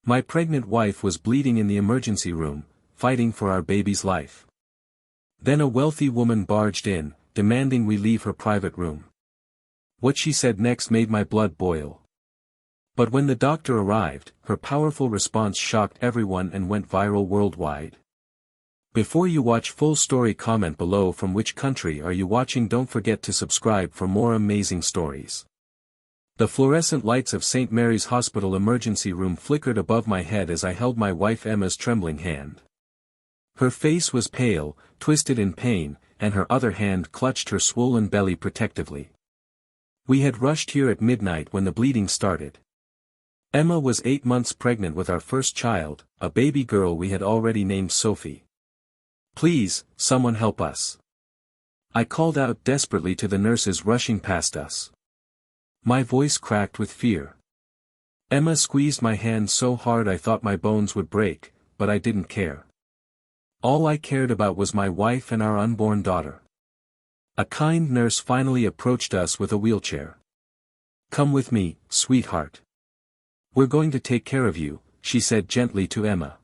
My pregnant wife was bleeding in the emergency room, fighting for our baby's life. Then a wealthy woman barged in, demanding we leave her private room. What she said next made my blood boil. But when the doctor arrived, her powerful response shocked everyone and went viral worldwide. Before you watch full story, comment below from which country are you watching. Don't forget to subscribe for more amazing stories. The fluorescent lights of St. Mary's Hospital emergency room flickered above my head as I held my wife Emma's trembling hand. Her face was pale, twisted in pain, and her other hand clutched her swollen belly protectively. We had rushed here at midnight when the bleeding started. Emma was 8 months pregnant with our first child, a baby girl we had already named Sophie. Please, someone help us. I called out desperately to the nurses rushing past us. My voice cracked with fear. Emma squeezed my hand so hard I thought my bones would break, but I didn't care. All I cared about was my wife and our unborn daughter. A kind nurse finally approached us with a wheelchair. Come with me, sweetheart. We're going to take care of you, she said gently to Emma.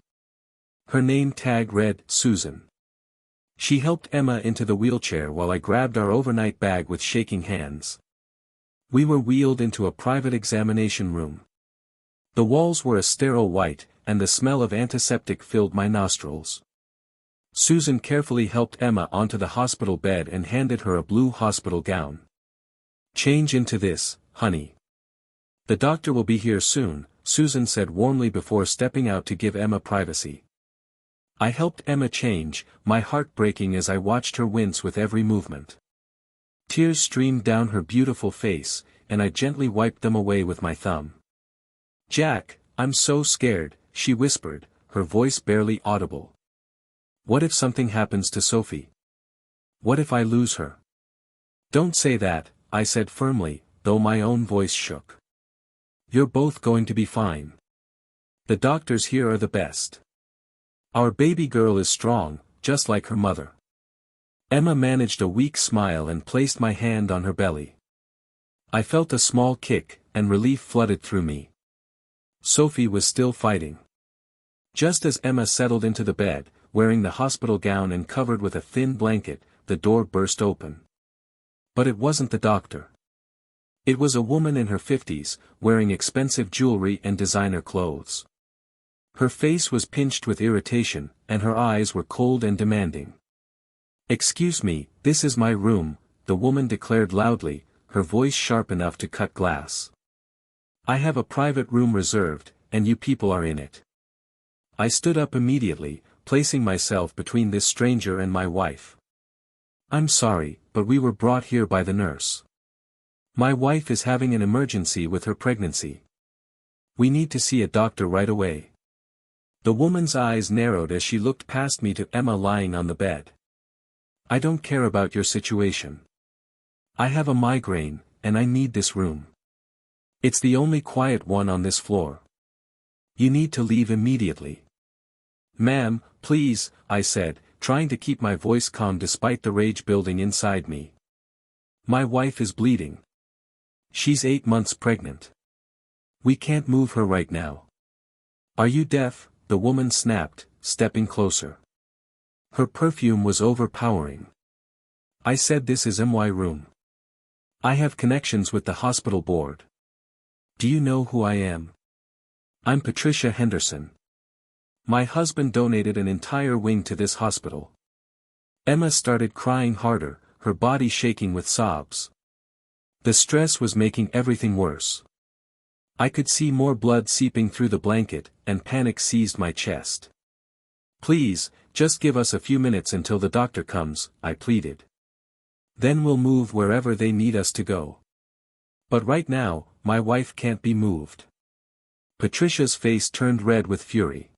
Her name tag read Susan. She helped Emma into the wheelchair while I grabbed our overnight bag with shaking hands. We were wheeled into a private examination room. The walls were a sterile white, and the smell of antiseptic filled my nostrils. Susan carefully helped Emma onto the hospital bed and handed her a blue hospital gown. Change into this, honey. The doctor will be here soon, Susan said warmly before stepping out to give Emma privacy. I helped Emma change, my heart breaking as I watched her wince with every movement. Tears streamed down her beautiful face, and I gently wiped them away with my thumb. Jack, I'm so scared, she whispered, her voice barely audible. What if something happens to Sophie? What if I lose her? Don't say that, I said firmly, though my own voice shook. You're both going to be fine. The doctors here are the best. Our baby girl is strong, just like her mother. Emma managed a weak smile and placed my hand on her belly. I felt a small kick, and relief flooded through me. Sophie was still fighting. Just as Emma settled into the bed, wearing the hospital gown and covered with a thin blanket, the door burst open. But it wasn't the doctor. It was a woman in her 50s, wearing expensive jewelry and designer clothes. Her face was pinched with irritation, and her eyes were cold and demanding. Excuse me, this is my room, the woman declared loudly, her voice sharp enough to cut glass. I have a private room reserved, and you people are in it. I stood up immediately, placing myself between this stranger and my wife. I'm sorry, but we were brought here by the nurse. My wife is having an emergency with her pregnancy. We need to see a doctor right away. The woman's eyes narrowed as she looked past me to Emma lying on the bed. I don't care about your situation. I have a migraine, and I need this room. It's the only quiet one on this floor. You need to leave immediately. Ma'am, please, I said, trying to keep my voice calm despite the rage building inside me. My wife is bleeding. She's 8 months pregnant. We can't move her right now. Are you deaf? The woman snapped, stepping closer. Her perfume was overpowering. I said this is my room. I have connections with the hospital board. Do you know who I am? I'm Patricia Henderson. My husband donated an entire wing to this hospital. Emma started crying harder, her body shaking with sobs. The stress was making everything worse. I could see more blood seeping through the blanket, and panic seized my chest. Please, just give us a few minutes until the doctor comes, I pleaded. Then we'll move wherever they need us to go. But right now, my wife can't be moved. Patricia's face turned red with fury.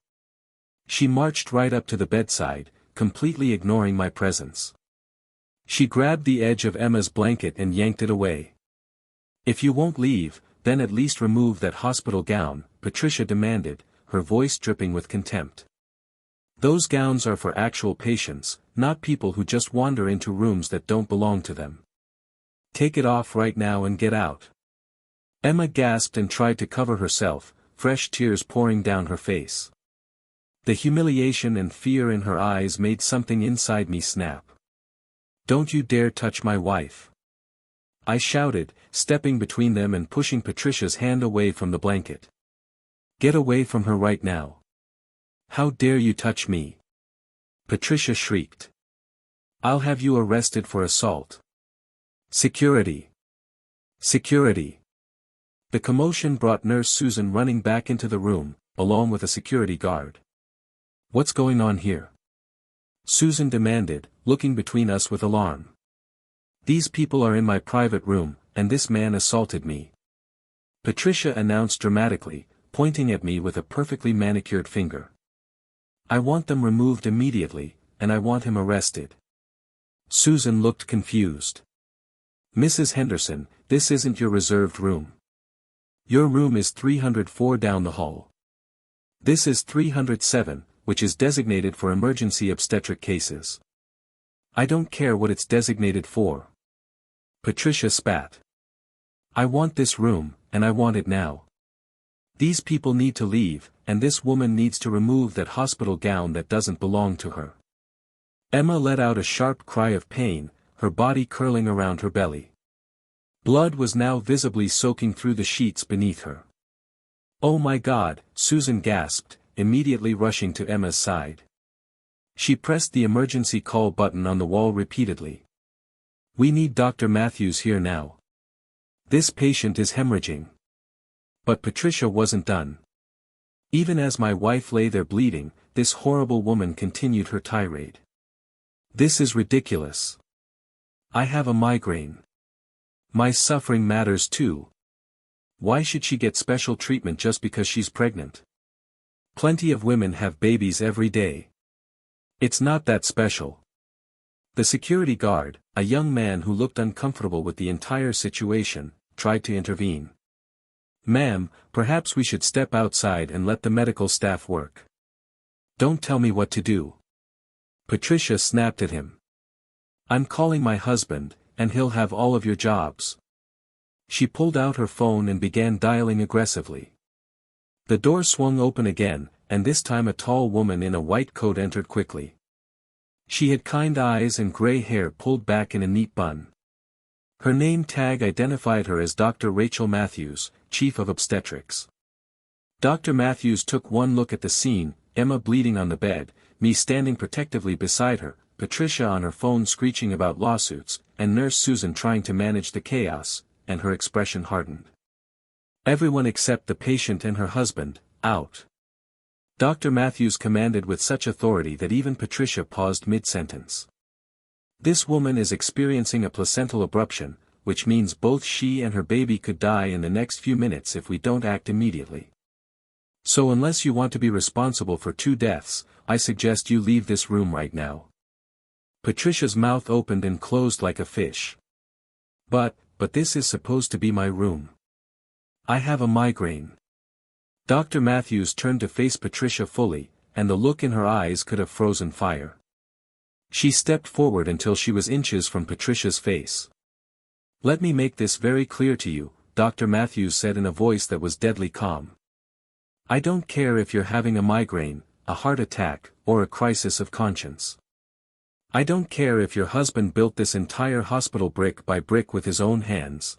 She marched right up to the bedside, completely ignoring my presence. She grabbed the edge of Emma's blanket and yanked it away. If you won't leave, then at least remove that hospital gown, Patricia demanded, her voice dripping with contempt. Those gowns are for actual patients, not people who just wander into rooms that don't belong to them. Take it off right now and get out. Emma gasped and tried to cover herself, fresh tears pouring down her face. The humiliation and fear in her eyes made something inside me snap. "Don't you dare touch my wife!" I shouted, stepping between them and pushing Patricia's hand away from the blanket. "Get away from her right now. How dare you touch me?" Patricia shrieked. "I'll have you arrested for assault." "Security! Security!" The commotion brought Nurse Susan running back into the room, along with a security guard. "What's going on here?" Susan demanded, looking between us with alarm. "These people are in my private room, and this man assaulted me," Patricia announced dramatically, pointing at me with a perfectly manicured finger. "I want them removed immediately, and I want him arrested." Susan looked confused. "Mrs. Henderson, this isn't your reserved room. Your room is 304 down the hall. This is 307, which is designated for emergency obstetric cases." "I don't care what it's designated for," Patricia spat. "I want this room, and I want it now. These people need to leave, and this woman needs to remove that hospital gown that doesn't belong to her." Emma let out a sharp cry of pain, her body curling around her belly. Blood was now visibly soaking through the sheets beneath her. "Oh my God," Susan gasped, immediately rushing to Emma's side. She pressed the emergency call button on the wall repeatedly. "We need Dr. Matthews here now. This patient is hemorrhaging." But Patricia wasn't done. Even as my wife lay there bleeding, this horrible woman continued her tirade. "This is ridiculous. I have a migraine. My suffering matters too. Why should she get special treatment just because she's pregnant? Plenty of women have babies every day. It's not that special." The security guard, a young man who looked uncomfortable with the entire situation, tried to intervene. "Ma'am, perhaps we should step outside and let the medical staff work." "Don't tell me what to do," Patricia snapped at him. "I'm calling my husband, and he'll have all of your jobs." She pulled out her phone and began dialing aggressively. The door swung open again, and this time a tall woman in a white coat entered quickly. She had kind eyes and gray hair pulled back in a neat bun. Her name tag identified her as Dr. Rachel Matthews, Chief of Obstetrics. Dr. Matthews took one look at the scene, Emma bleeding on the bed, me standing protectively beside her, Patricia on her phone screeching about lawsuits, and Nurse Susan trying to manage the chaos, and her expression hardened. "Everyone except the patient and her husband, out." Dr. Matthews commanded with such authority that even Patricia paused mid-sentence. "This woman is experiencing a placental abruption, which means both she and her baby could die in the next few minutes if we don't act immediately. So unless you want to be responsible for 2 deaths, I suggest you leave this room right now." Patricia's mouth opened and closed like a fish. But this is supposed to be my room. I have a migraine." Dr. Matthews turned to face Patricia fully, and the look in her eyes could have frozen fire. She stepped forward until she was inches from Patricia's face. "Let me make this very clear to you," Dr. Matthews said in a voice that was deadly calm. "I don't care if you're having a migraine, a heart attack, or a crisis of conscience. I don't care if your husband built this entire hospital brick by brick with his own hands.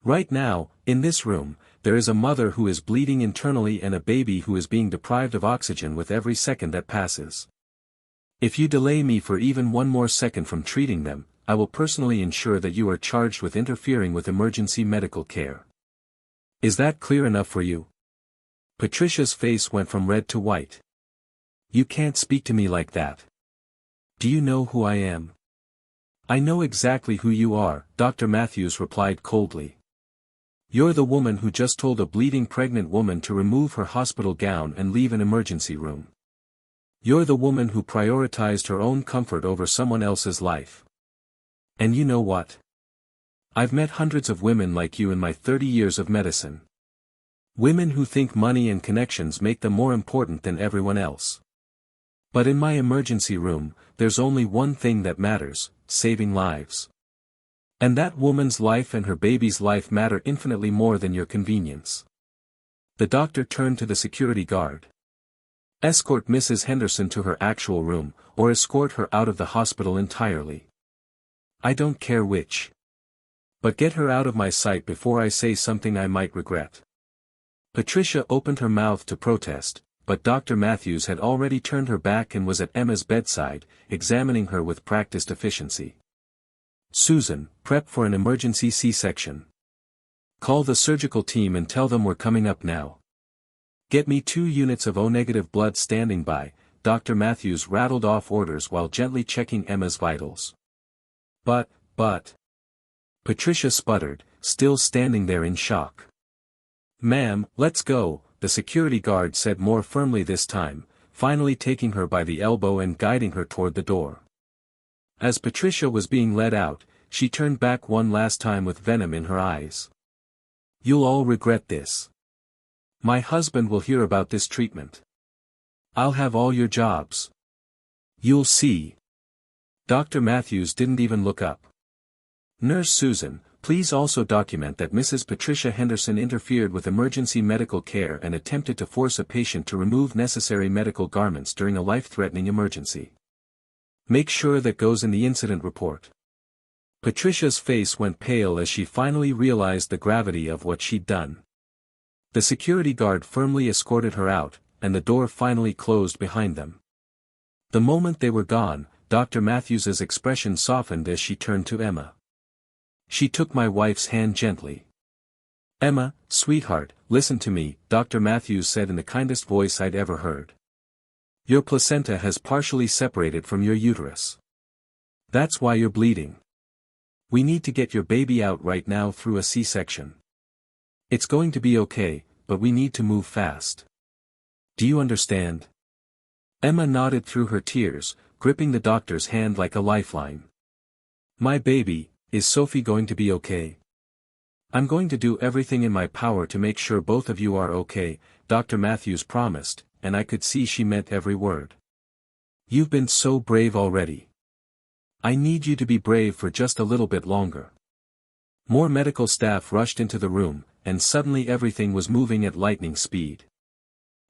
Right now, in this room, there is a mother who is bleeding internally and a baby who is being deprived of oxygen with every second that passes. If you delay me for even one more second from treating them, I will personally ensure that you are charged with interfering with emergency medical care. Is that clear enough for you?" Patricia's face went from red to white. "You can't speak to me like that. Do you know who I am?" "I know exactly who you are," Dr. Matthews replied coldly. "You're the woman who just told a bleeding pregnant woman to remove her hospital gown and leave an emergency room. You're the woman who prioritized her own comfort over someone else's life. And you know what? I've met hundreds of women like you in my 30 years of medicine. Women who think money and connections make them more important than everyone else. But in my emergency room, there's only one thing that matters: saving lives. And that woman's life and her baby's life matter infinitely more than your convenience. The doctor turned to the security guard. Escort Mrs. Henderson to her actual room, or escort her out of the hospital entirely. I don't care which. But get her out of my sight before I say something I might regret. Patricia opened her mouth to protest, but Dr. Matthews had already turned her back and was at Emma's bedside, examining her with practiced efficiency. Susan, prep for an emergency C-section. Call the surgical team and tell them we're coming up now. Get me 2 units of O-negative blood standing by. Dr. Matthews rattled off orders while gently checking Emma's vitals. But. Patricia sputtered, still standing there in shock. Ma'am, let's go, the security guard said more firmly this time, finally taking her by the elbow and guiding her toward the door. As Patricia was being led out, she turned back one last time with venom in her eyes. You'll all regret this. My husband will hear about this treatment. I'll have all your jobs. You'll see. Dr. Matthews didn't even look up. Nurse Susan, please also document that Mrs. Patricia Henderson interfered with emergency medical care and attempted to force a patient to remove necessary medical garments during a life-threatening emergency. Make sure that goes in the incident report. Patricia's face went pale as she finally realized the gravity of what she'd done. The security guard firmly escorted her out, and the door finally closed behind them. The moment they were gone, Dr. Matthews's expression softened as she turned to Emma. She took my wife's hand gently. Emma, sweetheart, listen to me, Dr. Matthews said in the kindest voice I'd ever heard. Your placenta has partially separated from your uterus. That's why you're bleeding. We need to get your baby out right now through a C-section. It's going to be okay, but we need to move fast. Do you understand? Emma nodded through her tears, gripping the doctor's hand like a lifeline. My baby, is Sophie going to be okay? I'm going to do everything in my power to make sure both of you are okay, Dr. Matthews promised, and I could see she meant every word. You've been so brave already. I need you to be brave for just a little bit longer. More medical staff rushed into the room, and suddenly everything was moving at lightning speed.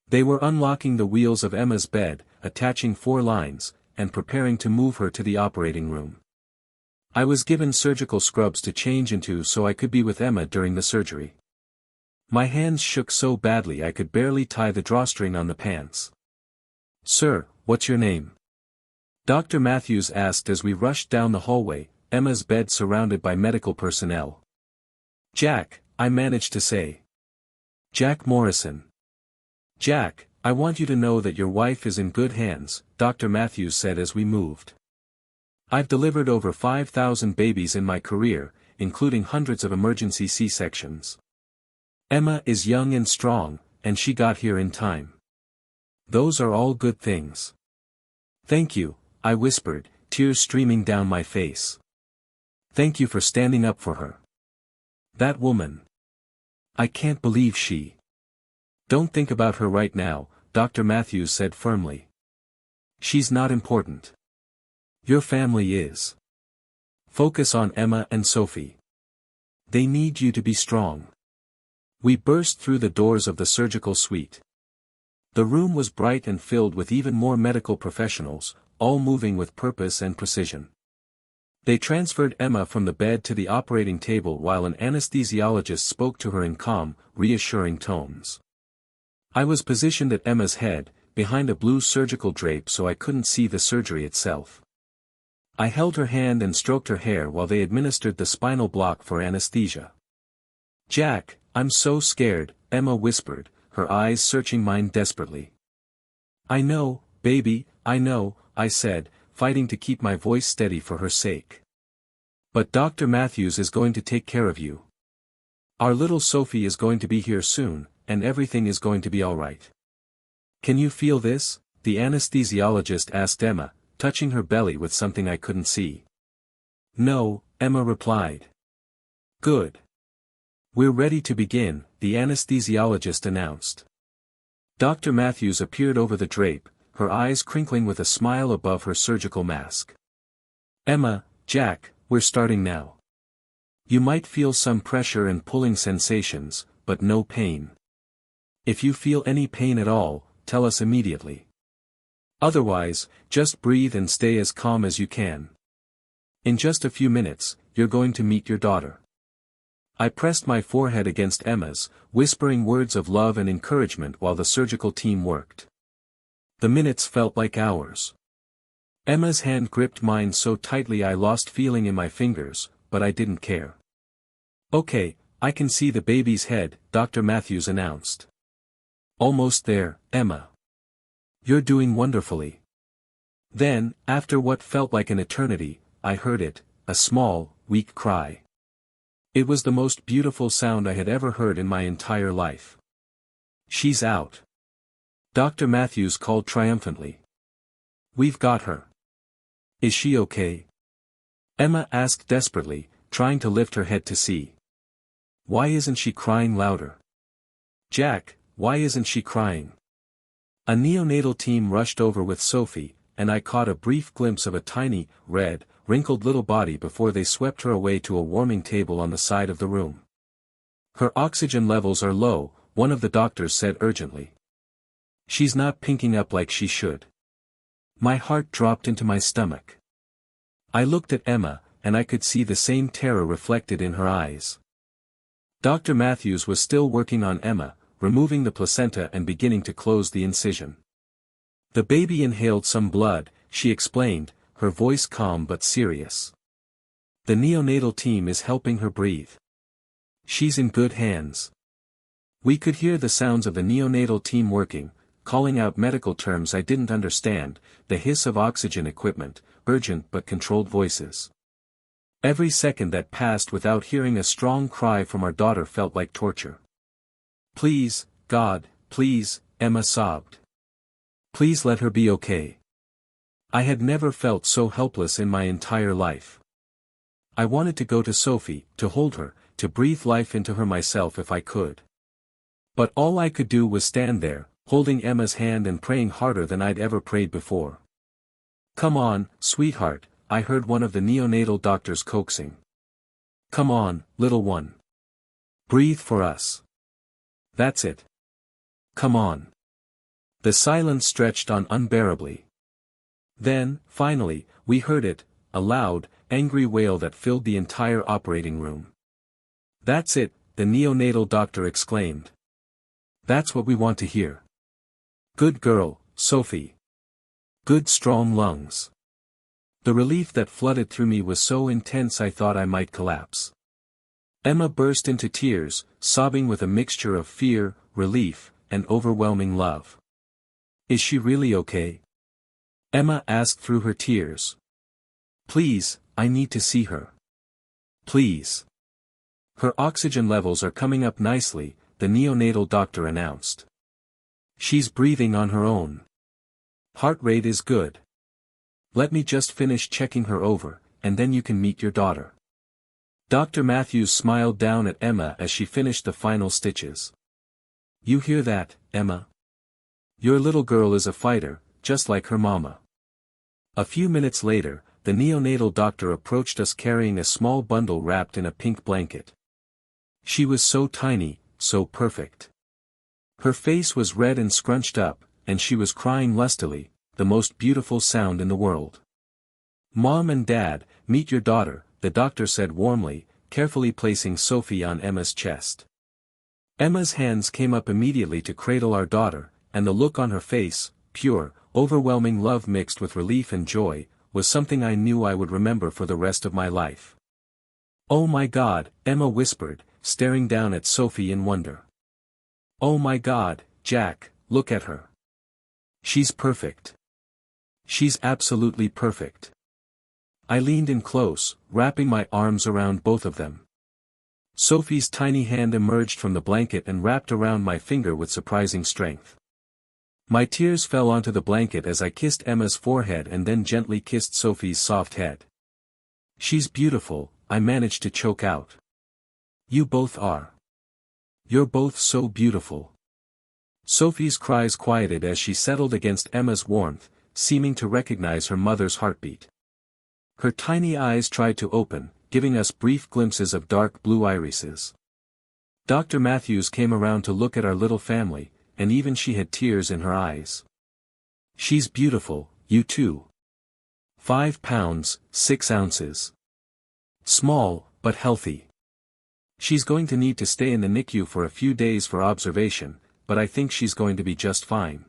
They were unlocking the wheels of Emma's bed, attaching 4 lines, and preparing to move her to the operating room. I was given surgical scrubs to change into so I could be with Emma during the surgery. My hands shook so badly I could barely tie the drawstring on the pants. Sir, what's your name? Dr. Matthews asked as we rushed down the hallway, Emma's bed surrounded by medical personnel. Jack, I managed to say. Jack Morrison. Jack, I want you to know that your wife is in good hands, Dr. Matthews said as we moved. I've delivered over 5,000 babies in my career, including hundreds of emergency C-sections. Emma is young and strong, and she got here in time. Those are all good things. Thank you, I whispered, tears streaming down my face. Thank you for standing up for her. That woman. I can't believe she. Don't think about her right now, Dr. Matthews said firmly. She's not important. Your family is. Focus on Emma and Sophie. They need you to be strong. We burst through the doors of the surgical suite. The room was bright and filled with even more medical professionals, all moving with purpose and precision. They transferred Emma from the bed to the operating table while an anesthesiologist spoke to her in calm, reassuring tones. I was positioned at Emma's head, behind a blue surgical drape so I couldn't see the surgery itself. I held her hand and stroked her hair while they administered the spinal block for anesthesia. Jack, I'm so scared, Emma whispered, her eyes searching mine desperately. I know, baby, I know, I said, fighting to keep my voice steady for her sake. But Dr. Matthews is going to take care of you. Our little Sophie is going to be here soon, and everything is going to be all right. Can you feel this? The anesthesiologist asked Emma, touching her belly with something I couldn't see. No, Emma replied. Good. We're ready to begin, the anesthesiologist announced. Dr. Matthews appeared over the drape, her eyes crinkling with a smile above her surgical mask. Emma, Jack, we're starting now. You might feel some pressure and pulling sensations, but no pain. If you feel any pain at all, tell us immediately. Otherwise, just breathe and stay as calm as you can. In just a few minutes, you're going to meet your daughter. I pressed my forehead against Emma's, whispering words of love and encouragement while the surgical team worked. The minutes felt like hours. Emma's hand gripped mine so tightly I lost feeling in my fingers, but I didn't care. Okay, I can see the baby's head, Dr. Matthews announced. Almost there, Emma. You're doing wonderfully. Then, after what felt like an eternity, I heard it, a small, weak cry. It was the most beautiful sound I had ever heard in my entire life. She's out. Dr. Matthews called triumphantly. We've got her. Is she okay? Emma asked desperately, trying to lift her head to see. Why isn't she crying louder? Jack, why isn't she crying? A neonatal team rushed over with Sophie, and I caught a brief glimpse of a tiny, red, wrinkled little body before they swept her away to a warming table on the side of the room. Her oxygen levels are low, one of the doctors said urgently. She's not pinking up like she should. My heart dropped into my stomach. I looked at Emma, and I could see the same terror reflected in her eyes. Dr. Matthews was still working on Emma, removing the placenta and beginning to close the incision. The baby inhaled some blood, she explained, her voice calm but serious. The neonatal team is helping her breathe. She's in good hands. We could hear the sounds of the neonatal team working, calling out medical terms I didn't understand, the hiss of oxygen equipment, urgent but controlled voices. Every second that passed without hearing a strong cry from our daughter felt like torture. Please, God, please, Emma sobbed. Please let her be okay. I had never felt so helpless in my entire life. I wanted to go to Sophie, to hold her, to breathe life into her myself if I could. But all I could do was stand there, holding Emma's hand and praying harder than I'd ever prayed before. Come on, sweetheart, I heard one of the neonatal doctors coaxing. Come on, little one. Breathe for us. That's it. Come on. The silence stretched on unbearably. Then, finally, we heard it, a loud, angry wail that filled the entire operating room. That's it, the neonatal doctor exclaimed. That's what we want to hear. Good girl, Sophie. Good strong lungs. The relief that flooded through me was so intense I thought I might collapse. Emma burst into tears, sobbing with a mixture of fear, relief, and overwhelming love. Is she really okay? Emma asked through her tears. Please, I need to see her. Please. Her oxygen levels are coming up nicely, the neonatal doctor announced. She's breathing on her own. Heart rate is good. Let me just finish checking her over, and then you can meet your daughter. Dr. Matthews smiled down at Emma as she finished the final stitches. You hear that, Emma? Your little girl is a fighter, just like her mama. A few minutes later, the neonatal doctor approached us carrying a small bundle wrapped in a pink blanket. She was so tiny, so perfect. Her face was red and scrunched up, and she was crying lustily, the most beautiful sound in the world. Mom and Dad, meet your daughter, the doctor said warmly, carefully placing Sophie on Emma's chest. Emma's hands came up immediately to cradle our daughter, and the look on her face, pure, overwhelming love mixed with relief and joy, was something I knew I would remember for the rest of my life. Oh my God, Emma whispered, staring down at Sophie in wonder. Oh my God, Jack, look at her. She's perfect. She's absolutely perfect. I leaned in close, wrapping my arms around both of them. Sophie's tiny hand emerged from the blanket and wrapped around my finger with surprising strength. My tears fell onto the blanket as I kissed Emma's forehead and then gently kissed Sophie's soft head. She's beautiful, I managed to choke out. You both are. You're both so beautiful. Sophie's cries quieted as she settled against Emma's warmth, seeming to recognize her mother's heartbeat. Her tiny eyes tried to open, giving us brief glimpses of dark blue irises. Dr. Matthews came around to look at our little family, and even she had tears in her eyes. "She's beautiful, you too. 5 pounds, 6 ounces. Small, but healthy. She's going to need to stay in the NICU for a few days for observation, but I think she's going to be just fine."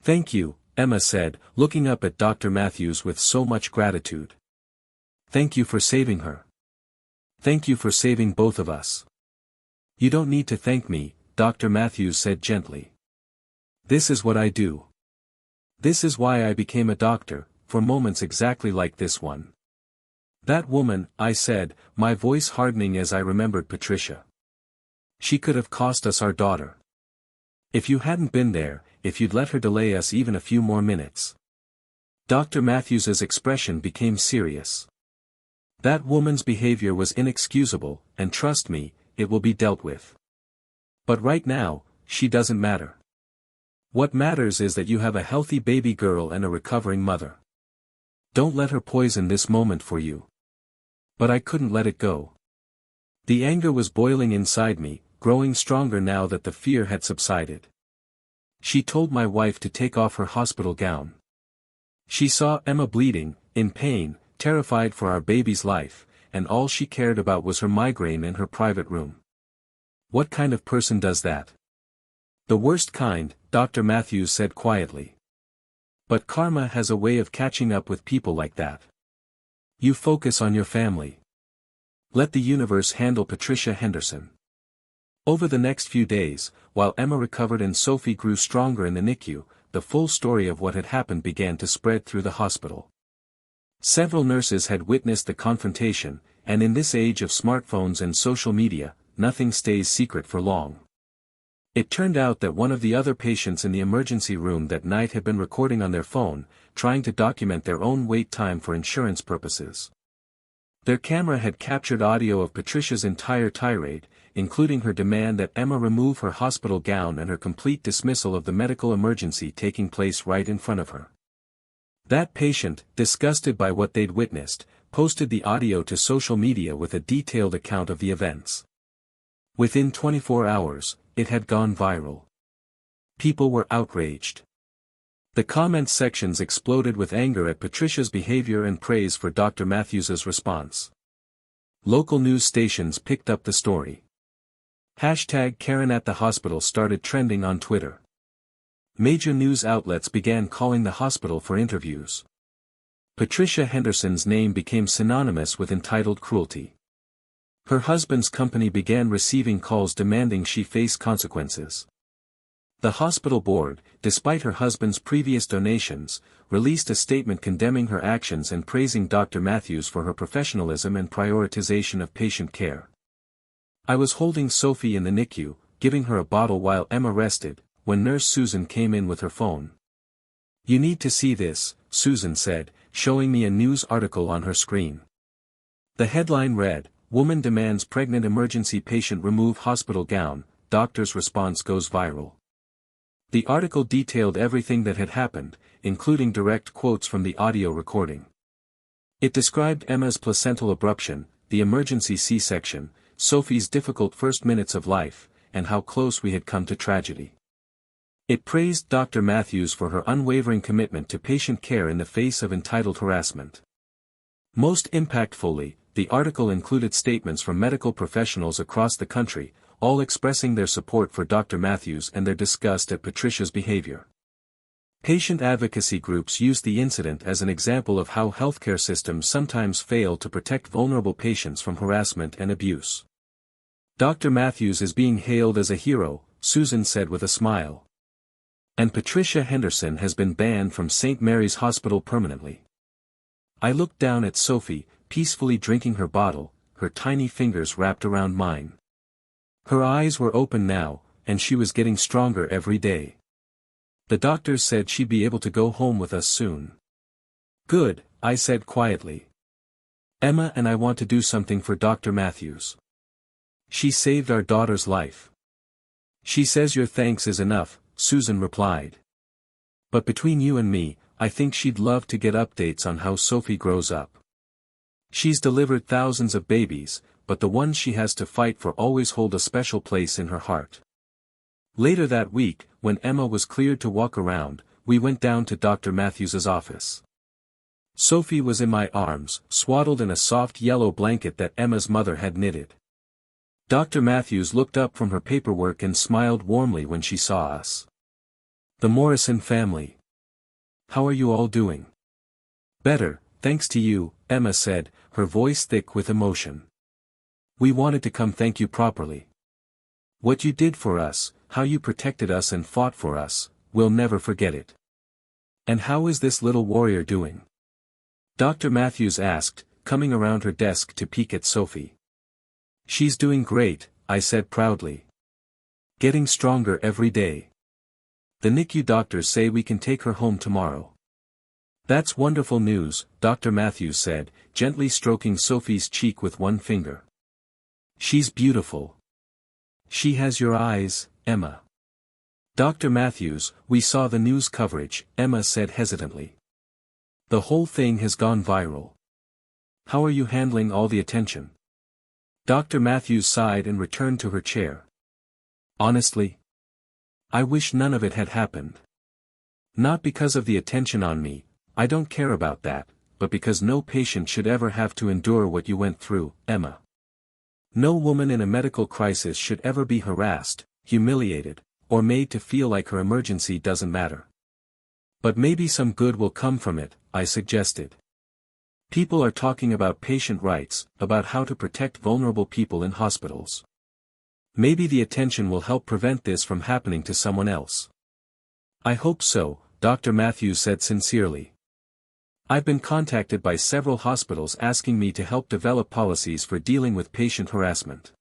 "Thank you," Emma said, looking up at Dr. Matthews with so much gratitude. "Thank you for saving her. Thank you for saving both of us." "You don't need to thank me," Dr. Matthews said gently. "This is what I do. This is why I became a doctor, for moments exactly like this one." "That woman," I said, my voice hardening as I remembered Patricia. "She could have cost us our daughter. If you hadn't been there, if you'd let her delay us even a few more minutes." Dr. Matthews's expression became serious. "That woman's behavior was inexcusable, and trust me, it will be dealt with. But right now, she doesn't matter. What matters is that you have a healthy baby girl and a recovering mother. Don't let her poison this moment for you." But I couldn't let it go. The anger was boiling inside me, growing stronger now that the fear had subsided. She told my wife to take off her hospital gown. She saw Emma bleeding, in pain, terrified for our baby's life, and all she cared about was her migraine in her private room. "What kind of person does that?" "The worst kind," Dr. Matthews said quietly. "But karma has a way of catching up with people like that. You focus on your family. Let the universe handle Patricia Henderson." Over the next few days, while Emma recovered and Sophie grew stronger in the NICU, the full story of what had happened began to spread through the hospital. Several nurses had witnessed the confrontation, and in this age of smartphones and social media, nothing stays secret for long. It turned out that one of the other patients in the emergency room that night had been recording on their phone, trying to document their own wait time for insurance purposes. Their camera had captured audio of Patricia's entire tirade, including her demand that Emma remove her hospital gown and her complete dismissal of the medical emergency taking place right in front of her. That patient, disgusted by what they'd witnessed, posted the audio to social media with a detailed account of the events. Within 24 hours, it had gone viral. People were outraged. The comment sections exploded with anger at Patricia's behavior and praise for Dr. Matthews's response. Local news stations picked up the story. #Karen at the hospital started trending on Twitter. Major news outlets began calling the hospital for interviews. Patricia Henderson's name became synonymous with entitled cruelty. Her husband's company began receiving calls demanding she face consequences. The hospital board, despite her husband's previous donations, released a statement condemning her actions and praising Dr. Matthews for her professionalism and prioritization of patient care. I was holding Sophie in the NICU, giving her a bottle while Emma rested, when Nurse Susan came in with her phone. "You need to see this," Susan said, showing me a news article on her screen. The headline read, "Woman demands pregnant emergency patient remove hospital gown, doctor's response goes viral." The article detailed everything that had happened, including direct quotes from the audio recording. It described Emma's placental abruption, the emergency C-section, Sophie's difficult first minutes of life, and how close we had come to tragedy. It praised Dr. Matthews for her unwavering commitment to patient care in the face of entitled harassment. Most impactfully, the article included statements from medical professionals across the country, all expressing their support for Dr. Matthews and their disgust at Patricia's behavior. Patient advocacy groups used the incident as an example of how healthcare systems sometimes fail to protect vulnerable patients from harassment and abuse. "Dr. Matthews is being hailed as a hero," Susan said with a smile. "And Patricia Henderson has been banned from St. Mary's Hospital permanently." I looked down at Sophie, peacefully drinking her bottle, her tiny fingers wrapped around mine. Her eyes were open now, and she was getting stronger every day. The doctors said she'd be able to go home with us soon. "Good," I said quietly. "Emma and I want to do something for Dr. Matthews. She saved our daughter's life." "She says your thanks is enough," Susan replied. "But between you and me, I think she'd love to get updates on how Sophie grows up. She's delivered thousands of babies, but the ones she has to fight for always hold a special place in her heart." Later that week, when Emma was cleared to walk around, we went down to Dr. Matthews's office. Sophie was in my arms, swaddled in a soft yellow blanket that Emma's mother had knitted. Dr. Matthews looked up from her paperwork and smiled warmly when she saw us. "The Morrison family. How are you all doing?" "Better, thanks to you," Emma said, her voice thick with emotion. "We wanted to come thank you properly. What you did for us, how you protected us and fought for us, we'll never forget it." "And how is this little warrior doing?" Dr. Matthews asked, coming around her desk to peek at Sophie. "She's doing great," I said proudly. "Getting stronger every day. The NICU doctors say we can take her home tomorrow." "That's wonderful news," Dr. Matthews said, gently stroking Sophie's cheek with one finger. "She's beautiful. She has your eyes, Emma." "Dr. Matthews, we saw the news coverage," Emma said hesitantly. "The whole thing has gone viral. How are you handling all the attention?" Dr. Matthews sighed and returned to her chair. "Honestly, I wish none of it had happened. Not because of the attention on me, I don't care about that, but because no patient should ever have to endure what you went through, Emma. No woman in a medical crisis should ever be harassed, humiliated, or made to feel like her emergency doesn't matter. But maybe some good will come from it," I suggested. "People are talking about patient rights, about how to protect vulnerable people in hospitals. Maybe the attention will help prevent this from happening to someone else." "I hope so," Dr. Matthews said sincerely. "I've been contacted by several hospitals asking me to help develop policies for dealing with patient harassment.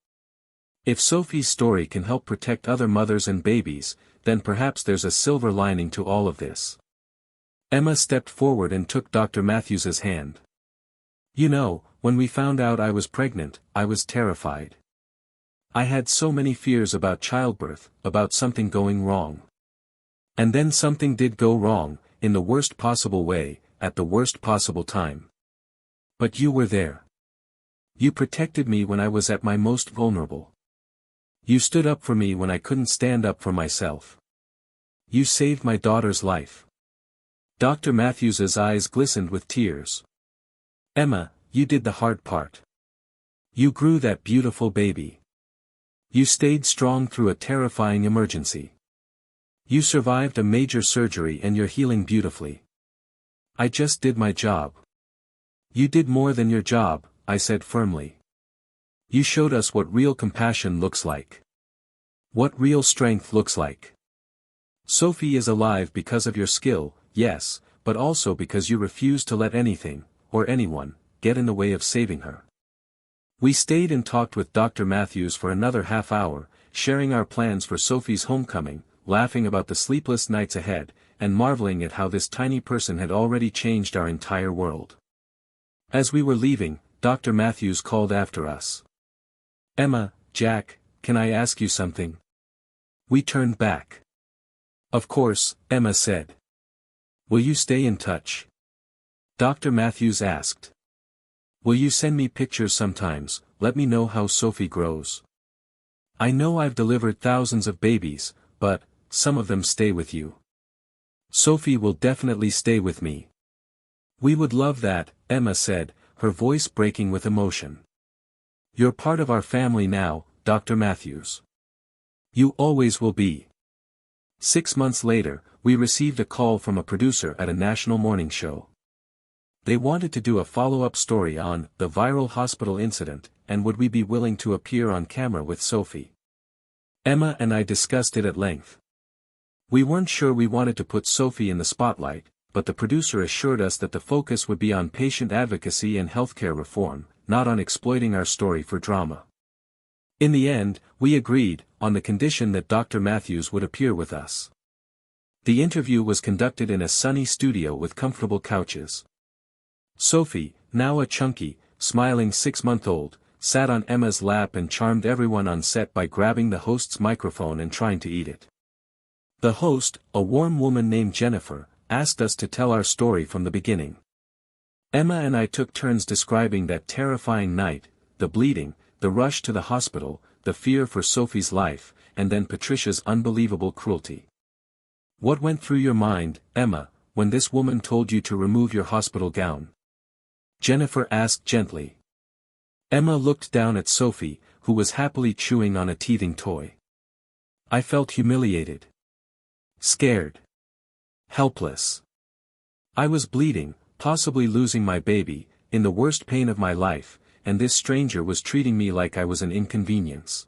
If Sophie's story can help protect other mothers and babies, then perhaps there's a silver lining to all of this." Emma stepped forward and took Dr. Matthews's hand. "You know, when we found out I was pregnant, I was terrified. I had so many fears about childbirth, about something going wrong. And then something did go wrong, in the worst possible way, at the worst possible time. But you were there. You protected me when I was at my most vulnerable. You stood up for me when I couldn't stand up for myself. You saved my daughter's life." Dr. Matthews's eyes glistened with tears. "Emma, you did the hard part. You grew that beautiful baby. You stayed strong through a terrifying emergency. You survived a major surgery and you're healing beautifully. I just did my job." "You did more than your job," I said firmly. "You showed us what real compassion looks like. What real strength looks like. Sophie is alive because of your skill, yes, but also because you refused to let anything, or anyone, get in the way of saving her." We stayed and talked with Dr. Matthews for another half hour, sharing our plans for Sophie's homecoming, laughing about the sleepless nights ahead, and marveling at how this tiny person had already changed our entire world. As we were leaving, Dr. Matthews called after us. "Emma, Jack, can I ask you something?" We turned back. "Of course," Emma said. "Will you stay in touch?" Dr. Matthews asked. "Will you send me pictures sometimes, let me know how Sophie grows? I know I've delivered thousands of babies, but, some of them stay with you. Sophie will definitely stay with me." "We would love that," Emma said, her voice breaking with emotion. "You're part of our family now, Dr. Matthews. You always will be." 6 months later, we received a call from a producer at a national morning show. They wanted to do a follow-up story on the viral hospital incident, and would we be willing to appear on camera with Sophie. Emma and I discussed it at length. We weren't sure we wanted to put Sophie in the spotlight, but the producer assured us that the focus would be on patient advocacy and healthcare reform, not on exploiting our story for drama. In the end, we agreed, on the condition that Dr. Matthews would appear with us. The interview was conducted in a sunny studio with comfortable couches. Sophie, now a chunky, smiling 6-month-old, sat on Emma's lap and charmed everyone on set by grabbing the host's microphone and trying to eat it. The host, a warm woman named Jennifer, asked us to tell our story from the beginning. Emma and I took turns describing that terrifying night, the bleeding, the rush to the hospital, the fear for Sophie's life, and then Patricia's unbelievable cruelty. What went through your mind, Emma, when this woman told you to remove your hospital gown? Jennifer asked gently. Emma looked down at Sophie, who was happily chewing on a teething toy. I felt humiliated. Scared. Helpless. I was bleeding, possibly losing my baby, in the worst pain of my life, and this stranger was treating me like I was an inconvenience.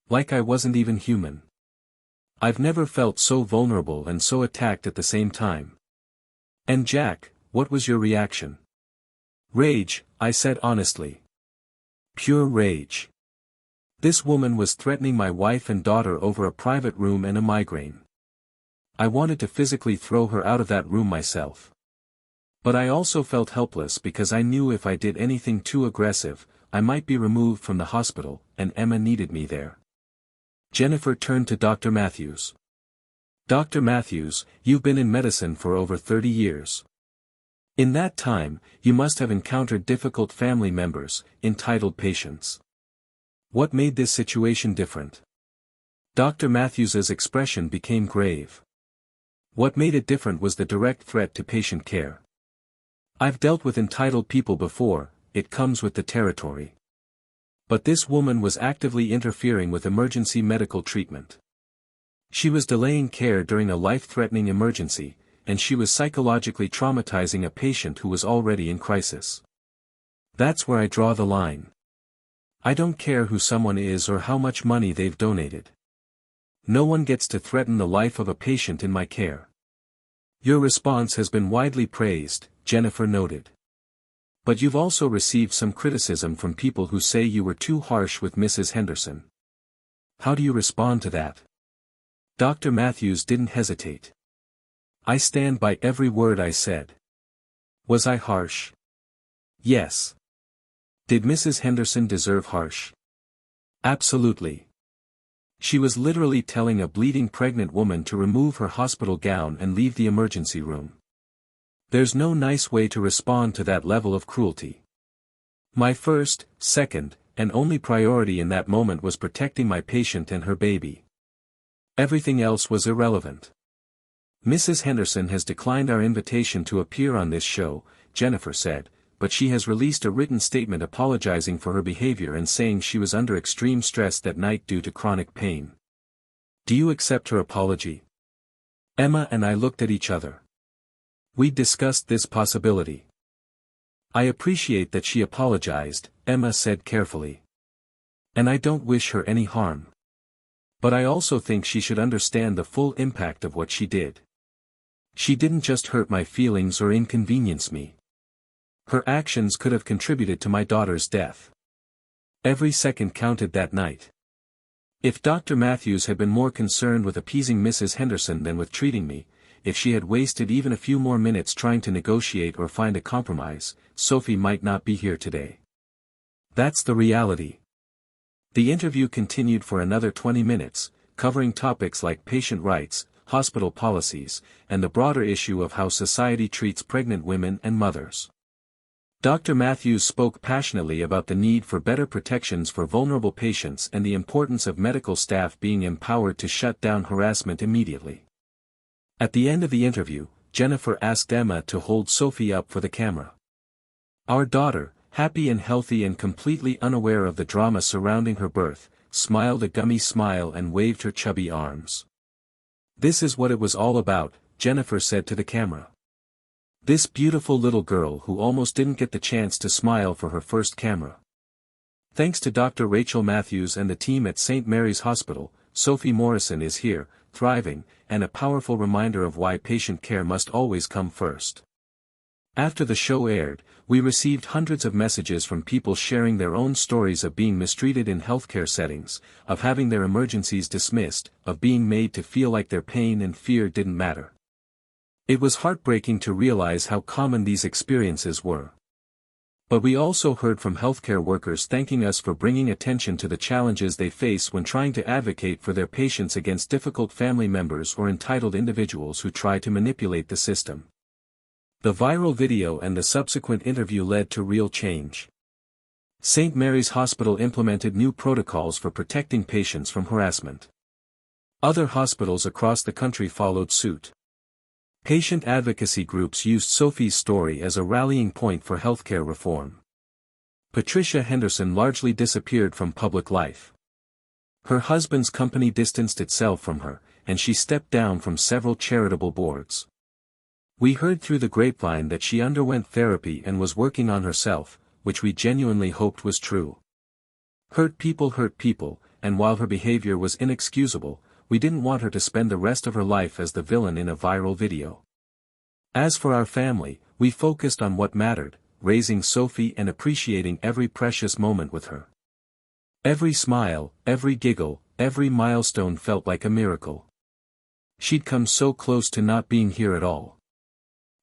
Like I wasn't even human. I've never felt so vulnerable and so attacked at the same time. And Jack, what was your reaction? Rage, I said honestly. Pure rage. This woman was threatening my wife and daughter over a private room and a migraine. I wanted to physically throw her out of that room myself. But I also felt helpless because I knew if I did anything too aggressive, I might be removed from the hospital, and Emma needed me there. Jennifer turned to Dr. Matthews. Dr. Matthews, you've been in medicine for over 30 years. In that time, you must have encountered difficult family members, entitled patients. What made this situation different? Dr. Matthews's expression became grave. What made it different was the direct threat to patient care. I've dealt with entitled people before, it comes with the territory. But this woman was actively interfering with emergency medical treatment. She was delaying care during a life-threatening emergency, and she was psychologically traumatizing a patient who was already in crisis. That's where I draw the line. I don't care who someone is or how much money they've donated. No one gets to threaten the life of a patient in my care. Your response has been widely praised, Jennifer noted. But you've also received some criticism from people who say you were too harsh with Mrs. Henderson. How do you respond to that? Dr. Matthews didn't hesitate. I stand by every word I said. Was I harsh? Yes. Did Mrs. Henderson deserve harsh? Absolutely. She was literally telling a bleeding pregnant woman to remove her hospital gown and leave the emergency room. There's no nice way to respond to that level of cruelty. My first, second, and only priority in that moment was protecting my patient and her baby. Everything else was irrelevant. Mrs. Henderson has declined our invitation to appear on this show, Jennifer said, but she has released a written statement apologizing for her behavior and saying she was under extreme stress that night due to chronic pain. Do you accept her apology? Emma and I looked at each other. We discussed this possibility. I appreciate that she apologized, Emma said carefully. And I don't wish her any harm. But I also think she should understand the full impact of what she did. She didn't just hurt my feelings or inconvenience me. Her actions could have contributed to my daughter's death. Every second counted that night. If Dr. Matthews had been more concerned with appeasing Mrs. Henderson than with treating me, if she had wasted even a few more minutes trying to negotiate or find a compromise, Sophie might not be here today. That's the reality. The interview continued for another 20 minutes, covering topics like patient rights, hospital policies, and the broader issue of how society treats pregnant women and mothers. Dr. Matthews spoke passionately about the need for better protections for vulnerable patients and the importance of medical staff being empowered to shut down harassment immediately. At the end of the interview, Jennifer asked Emma to hold Sophie up for the camera. Our daughter, happy and healthy and completely unaware of the drama surrounding her birth, smiled a gummy smile and waved her chubby arms. This is what it was all about, Jennifer said to the camera. This beautiful little girl who almost didn't get the chance to smile for her first camera. Thanks to Dr. Rachel Matthews and the team at St. Mary's Hospital, Sophie Morrison is here, thriving, and a powerful reminder of why patient care must always come first. After the show aired, we received hundreds of messages from people sharing their own stories of being mistreated in healthcare settings, of having their emergencies dismissed, of being made to feel like their pain and fear didn't matter. It was heartbreaking to realize how common these experiences were. But we also heard from healthcare workers thanking us for bringing attention to the challenges they face when trying to advocate for their patients against difficult family members or entitled individuals who try to manipulate the system. The viral video and the subsequent interview led to real change. St. Mary's Hospital implemented new protocols for protecting patients from harassment. Other hospitals across the country followed suit. Patient advocacy groups used Sophie's story as a rallying point for healthcare reform. Patricia Henderson largely disappeared from public life. Her husband's company distanced itself from her, and she stepped down from several charitable boards. We heard through the grapevine that she underwent therapy and was working on herself, which we genuinely hoped was true. Hurt people, and while her behavior was inexcusable, we didn't want her to spend the rest of her life as the villain in a viral video. As for our family, we focused on what mattered, raising Sophie and appreciating every precious moment with her. Every smile, every giggle, every milestone felt like a miracle. She'd come so close to not being here at all.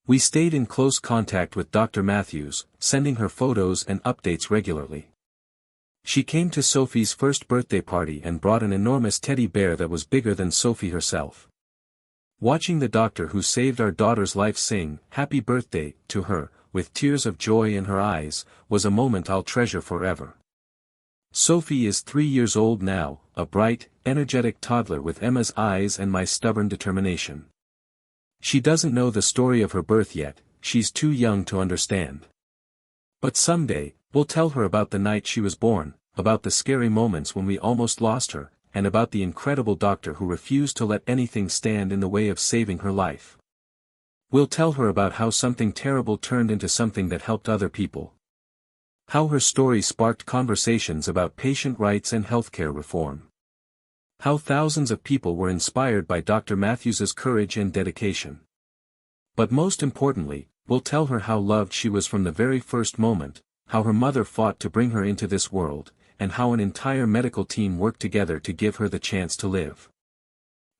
We stayed in close contact with Dr. Matthews, sending her photos and updates regularly. She came to Sophie's first birthday party and brought an enormous teddy bear that was bigger than Sophie herself. Watching the doctor who saved our daughter's life sing "Happy Birthday" to her, with tears of joy in her eyes, was a moment I'll treasure forever. Sophie is 3 years old now, a bright, energetic toddler with Emma's eyes and my stubborn determination. She doesn't know the story of her birth yet, she's too young to understand. But someday, we'll tell her about the night she was born, about the scary moments when we almost lost her, and about the incredible doctor who refused to let anything stand in the way of saving her life. We'll tell her about how something terrible turned into something that helped other people. How her story sparked conversations about patient rights and healthcare reform. How thousands of people were inspired by Dr. Matthews's courage and dedication. But most importantly, we'll tell her how loved she was from the very first moment, how her mother fought to bring her into this world, and how an entire medical team worked together to give her the chance to live.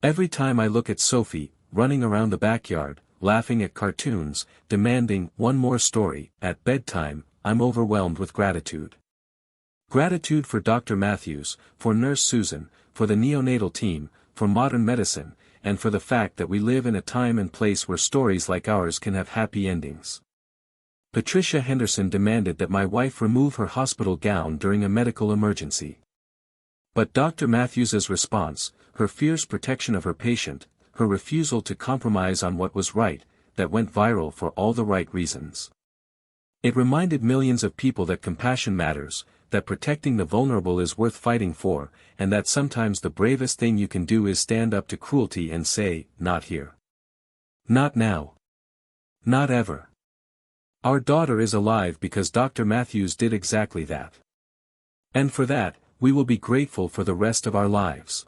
Every time I look at Sophie, running around the backyard, laughing at cartoons, demanding one more story, at bedtime, I'm overwhelmed with gratitude. Gratitude for Dr. Matthews, for Nurse Susan, for the neonatal team, for modern medicine, and for the fact that we live in a time and place where stories like ours can have happy endings. Patricia Henderson demanded that my wife remove her hospital gown during a medical emergency. But Dr. Matthews's response, her fierce protection of her patient, her refusal to compromise on what was right, that went viral for all the right reasons. It reminded millions of people that compassion matters, that protecting the vulnerable is worth fighting for, and that sometimes the bravest thing you can do is stand up to cruelty and say, "Not here. Not now. Not ever." Our daughter is alive because Dr. Matthews did exactly that. And for that, we will be grateful for the rest of our lives.